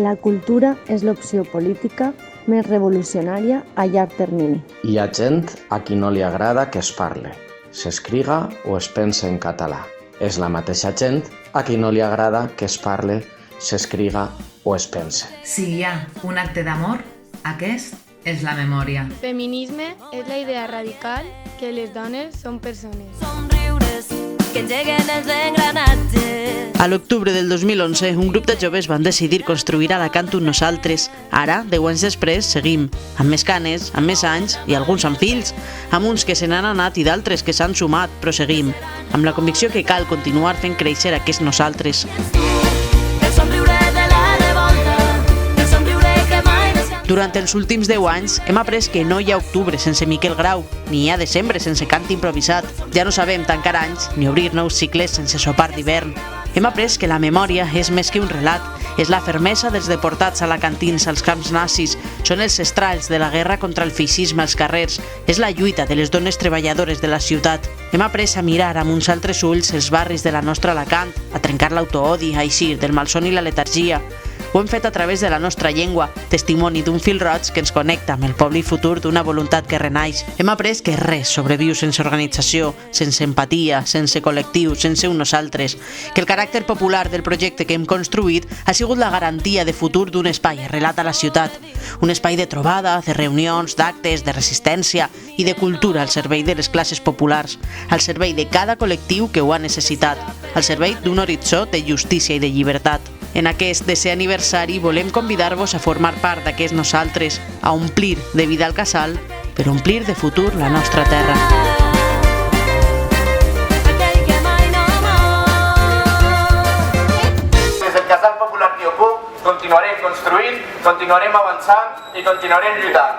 La cultura és l'opció política més revolucionària a llarg termini. Hi ha gent a qui no li agrada que es parle, s'escriga o es pense en català. És la mateixa gent a qui no li agrada que es parle, s'escriga o es pense. Si hi ha un acte d'amor, aquest és la memòria. Feminisme és la idea radical que les dones són persones. Somriures que engeguen els engranatges. A l'octubre del 2011, un grup de joves van decidir construir a Alacant un nosaltres. Ara, 10 anys després, seguim, amb més canes, amb més anys i alguns amb fills, amb uns que se n'han anat i d'altres que s'han sumat, però seguim, amb la convicció que cal continuar fent créixer aquest nosaltres. El somriure de la revolta, el somriure que mai no s'ha... Durant els últims 10 anys hem après que no hi ha octubre sense Miquel Grau, ni hi ha desembre sense cant improvisat. Ja no sabem tancar anys ni obrir nous cicles sense sopar d'hivern. Hem après que la memòria és més que un relat, és la fermesa dels deportats alacantins als camps nazis, són els estralls de la guerra contra el feixisme als carrers, és la lluita de les dones treballadores de la ciutat. Hem après a mirar amb uns altres ulls els barris de la nostra Alacant, a trencar l'autoodi, a eixir del malson i la letargia. Ho hem fet a través de la nostra llengua, testimoni d'un fil roig que ens connecta amb el poble i futur d'una voluntat que renaix. Hem après que res sobreviu sense organització, sense empatia, sense col·lectiu, sense un nosaltres, que el caràcter popular del projecte que hem construït ha sigut la garantia de futur d'un espai arrelat a la ciutat, un espai de trobada, de reunions, d'actes, de resistència i de cultura al servei de les classes populars, al servei de cada col·lectiu que ho ha necessitat, al servei d'un horitzó de justícia i de llibertat. En aquest 10è aniversari volem convidar-vos a formar part d'aquest nosaltres, a omplir de vida al casal, per omplir de futur la nostra terra. Aquell que mai no mor. Des del Casal Popular Piopuc continuarem construint, continuarem avançant i continuarem lluitant.